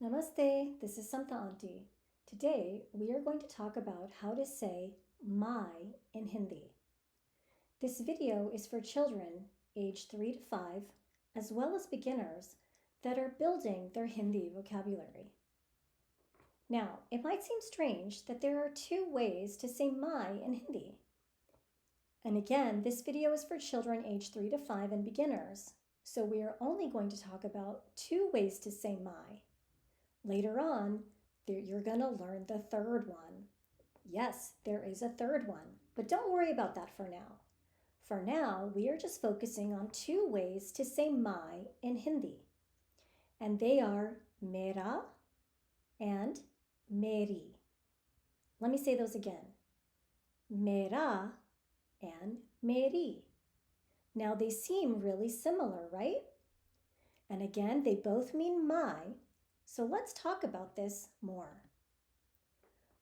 Namaste, this is Santa Auntie. Today we are going to talk about how to say my in Hindi. This video is for children aged 3 to 5 as well as beginners that are building their Hindi vocabulary. Now, it might seem strange that there are two ways to say my in Hindi. And again, this video is for children aged 3 to 5 and beginners, so we are only going to talk about two ways to say my. Later on, you're going to learn the third one. Yes, there is a third one, but don't worry about that for now. For now, we are just focusing on two ways to say my in Hindi. And they are Mera and Meri. Let me say those again. Mera and Meri. Now they seem really similar, right? And again, they both mean my. So let's talk about this more.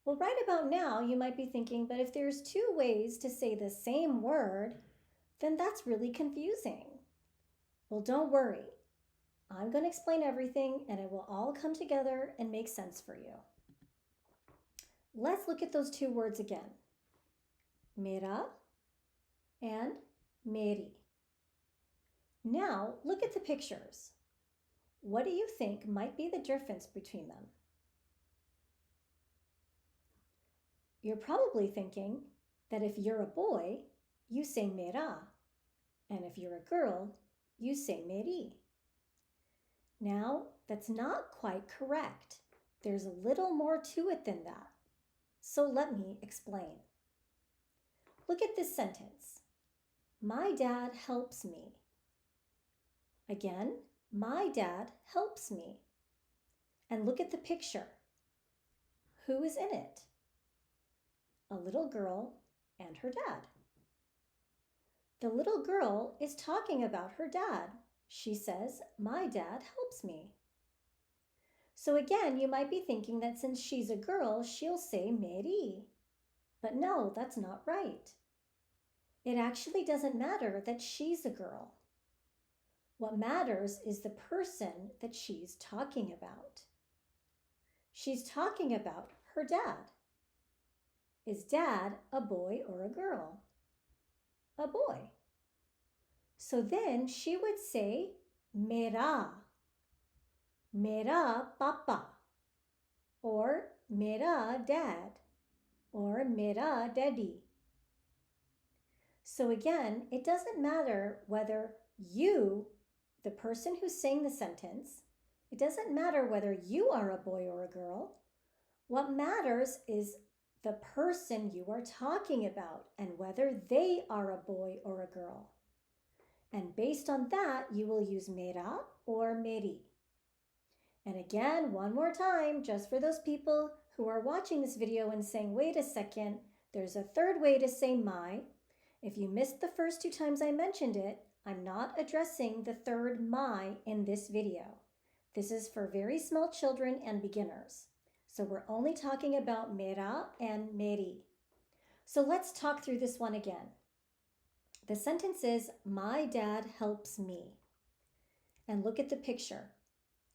Well, right about now, you might be thinking, but if there's two ways to say the same word, then that's really confusing. Well, don't worry. I'm going to explain everything and it will all come together and make sense for you. Let's look at those two words again. Mera and Meri. Now, look at the pictures. What do you think might be the difference between them? You're probably thinking that if you're a boy, you say Mera, and if you're a girl, you say Meri. Now, that's not quite correct. There's a little more to it than that. So let me explain. Look at this sentence. My dad helps me. Again, my dad helps me. And look at the picture. Who is in it? A little girl and her dad. The little girl is talking about her dad. She says, my dad helps me. So again, you might be thinking that since she's a girl, she'll say Meri. But no, that's not right. It actually doesn't matter that she's a girl. What matters is the person that she's talking about. She's talking about her dad. Is dad a boy or a girl? A boy. So then she would say Mera, Mera papa, or Mera dad, or Mera daddy. So again, it doesn't matter whether you, the person who's saying the sentence, it doesn't matter whether you are a boy or a girl. What matters is the person you are talking about and whether they are a boy or a girl. And based on that, you will use Mera or Meri. And again, one more time, just for those people who are watching this video and saying, wait a second, there's a third way to say my. If you missed the first two times I mentioned it, I'm not addressing the third my in this video. This is for very small children and beginners. So we're only talking about Mera and Meri. So let's talk through this one again. The sentence is, my dad helps me. And look at the picture.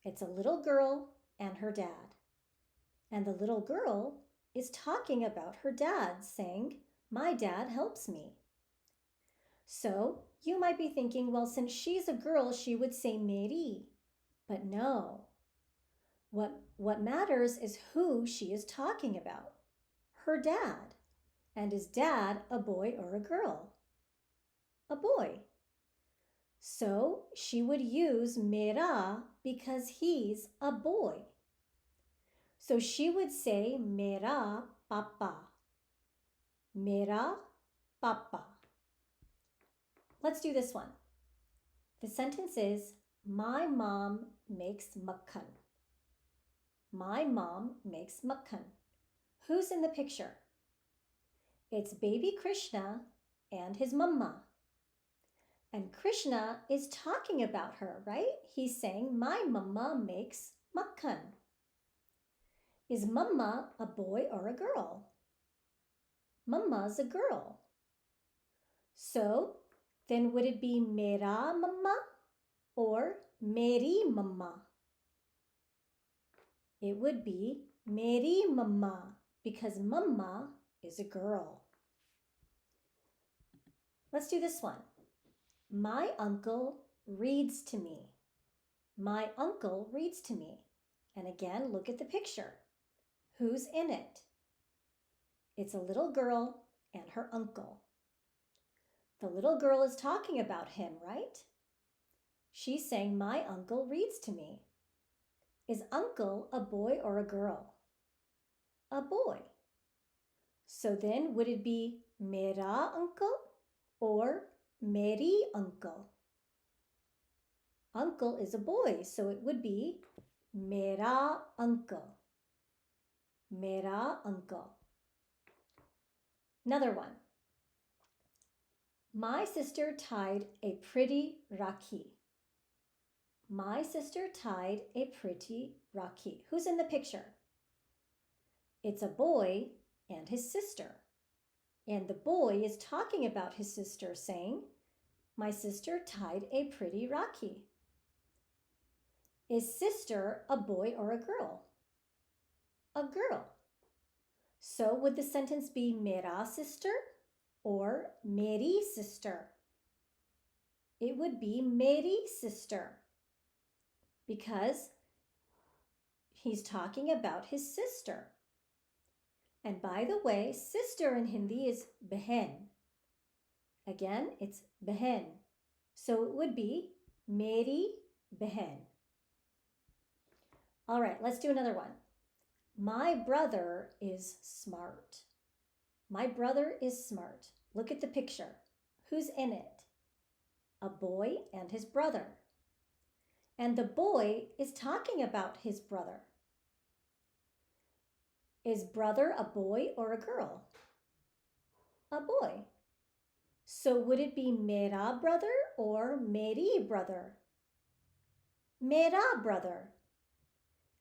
It's a little girl and her dad. And the little girl is talking about her dad, saying, my dad helps me. So you might be thinking, well, since she's a girl, she would say Meri. But no. What matters is who she is talking about. Her dad. And is dad a boy or a girl? A boy. So she would use Mera because he's a boy. So she would say Mera papa. Mera papa. Let's do this one. The sentence is, my mom makes makhan. My mom makes makhan. Who's in the picture? It's baby Krishna and his mama. And Krishna is talking about her, right? He's saying, my mama makes makhan. Is mama a boy or a girl? Mama's a girl. So then would it be Mera mama or Meri mama? It would be Meri mama because mama is a girl. Let's do this one. My uncle reads to me. My uncle reads to me. And again, look at the picture. Who's in it? It's a little girl and her uncle. The little girl is talking about him, right? She's saying, my uncle reads to me. Is uncle a boy or a girl? A boy. So then would it be Mera uncle or Meri uncle? Uncle is a boy, so it would be Mera uncle. Mera uncle. Another one. My sister tied a pretty rakhi. My sister tied a pretty rakhi. Who's in the picture? It's a boy and his sister. And the boy is talking about his sister, saying, my sister tied a pretty rakhi. Is sister a boy or a girl? A girl. So would the sentence be Mera sister or Meri sister? It would be Meri sister because he's talking about his sister. And by the way, sister in Hindi is behen. Again, it's behen. So it would be Meri behen. All right, let's do another one. My brother is smart. My brother is smart. Look at the picture. Who's in it? A boy and his brother. And the boy is talking about his brother. Is brother a boy or a girl? A boy. So would it be Mera brother or Meri brother? Mera brother.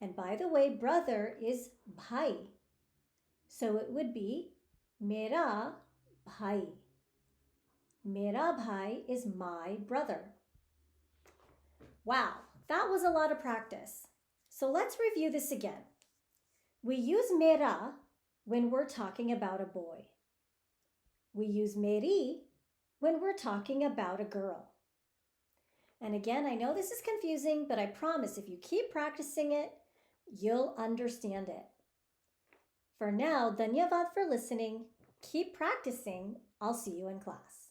And by the way, brother is bhai. So it would be Mera bhai. Mera bhai is my brother. Wow, that was a lot of practice. So let's review this again. We use Mera when we're talking about a boy. We use Meri when we're talking about a girl. And again, I know this is confusing, but I promise if you keep practicing it, you'll understand it. For now, dhanyavad for listening. Keep practicing. I'll see you in class.